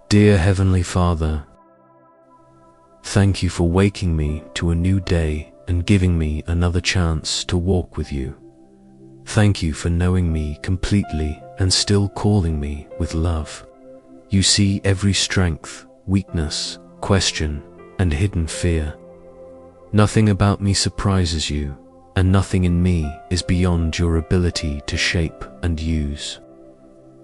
Dear Heavenly Father, thank you for waking me to a new day and giving me another chance to walk with you. Thank you for knowing me completely and still calling me with love. You see every strength, weakness, question, and hidden fear. Nothing about me surprises you, and nothing in me is beyond your ability to shape and use.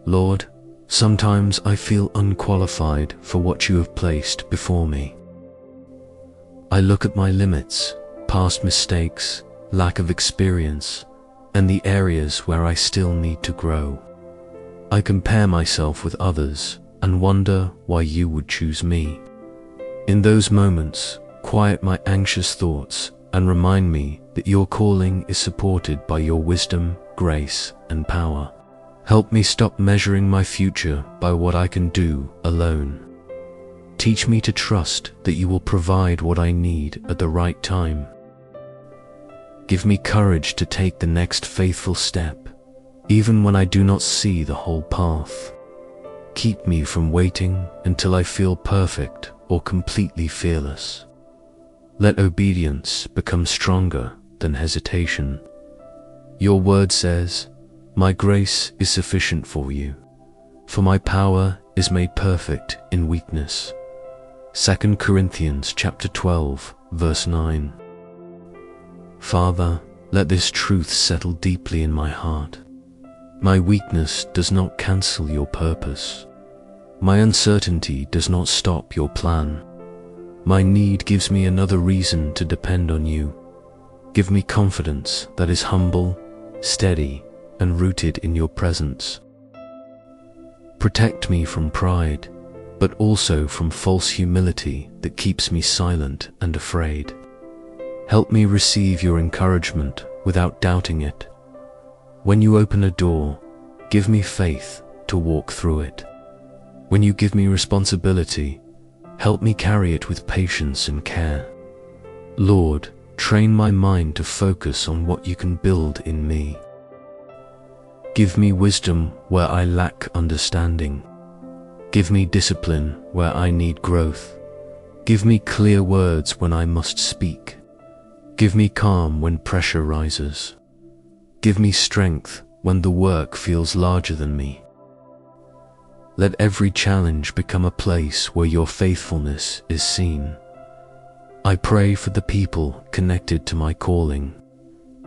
Lord, sometimes I feel unqualified for what you have placed before me. I look at my limits, past mistakes, lack of experience, and the areas where I still need to grow. I compare myself with others and wonder why you would choose me. In those moments, quiet my anxious thoughts and remind me that your calling is supported by your wisdom, grace, and power. Help me stop measuring my future by what I can do alone. Teach me to trust that you will provide what I need at the right time. Give me courage to take the next faithful step, even when I do not see the whole path. Keep me from waiting until I feel perfect or completely fearless. Let obedience become stronger than hesitation. Your word says, "My grace is sufficient for you, for my power is made perfect in weakness." 2 Corinthians chapter 12, verse 9. Father, let this truth settle deeply in my heart. My weakness does not cancel your purpose. My uncertainty does not stop your plan. My need gives me another reason to depend on you. Give me confidence that is humble, steady, and rooted in your presence. Protect me from pride, but also from false humility that keeps me silent and afraid. Help me receive your encouragement without doubting it. When you open a door, give me faith to walk through it. When you give me responsibility, help me carry it with patience and care. Lord, train my mind to focus on what you can build in me. Give me wisdom where I lack understanding. Give me discipline where I need growth. Give me clear words when I must speak. Give me calm when pressure rises. Give me strength when the work feels larger than me. Let every challenge become a place where your faithfulness is seen. I pray for the people connected to my calling.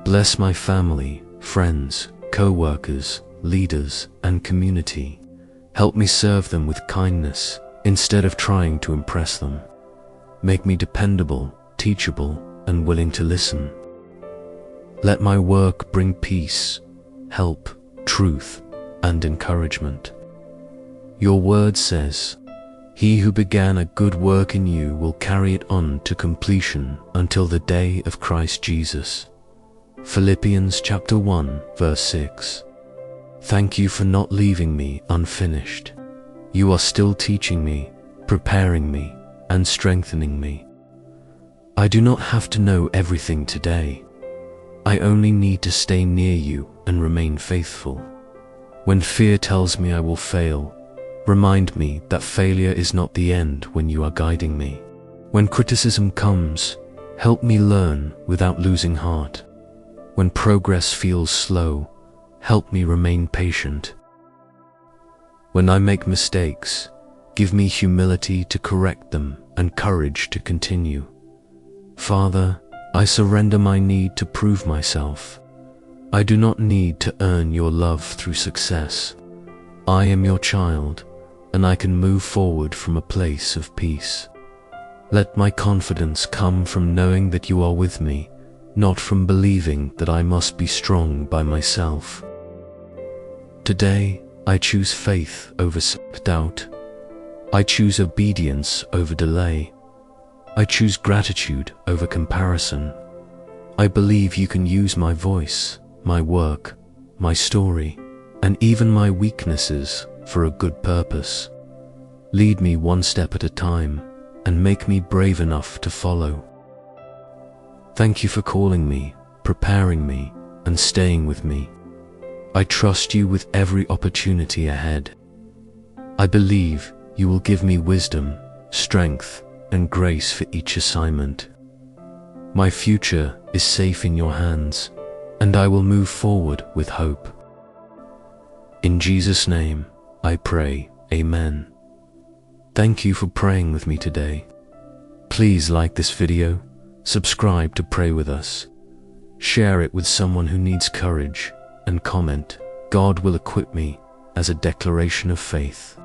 Bless my family, friends, co-workers, leaders, and community. Help me serve them with kindness instead of trying to impress them. Make me dependable, teachable, and willing to listen. Let my work bring peace, help, truth, and encouragement. Your word says, "He who began a good work in you will carry it on to completion until the day of Christ Jesus." Philippians chapter 1, verse 6. Thank you for not leaving me unfinished. You are still teaching me, preparing me, and strengthening me. I do not have to know everything today. I only need to stay near you and remain faithful. When fear tells me I will fail, remind me that failure is not the end when you are guiding me. When criticism comes, help me learn without losing heart. When progress feels slow, help me remain patient. When I make mistakes, give me humility to correct them and courage to continue. Father, I surrender my need to prove myself. I do not need to earn your love through success. I am your child, and I can move forward from a place of peace. Let my confidence come from knowing that you are with me, not from believing that I must be strong by myself. Today, I choose faith over self-doubt. I choose obedience over delay. I choose gratitude over comparison. I believe you can use my voice, my work, my story, and even my weaknesses for a good purpose. Lead me one step at a time and make me brave enough to follow. Thank you for calling me, preparing me, and staying with me. I trust you with every opportunity ahead. I believe you will give me wisdom, strength, and grace for each assignment. My future is safe in your hands, and I will move forward with hope. In Jesus' name, I pray, Amen. Thank you for praying with me today. Please like this video, subscribe to pray with us, share it with someone who needs courage, and comment, God will equip me, as a declaration of faith.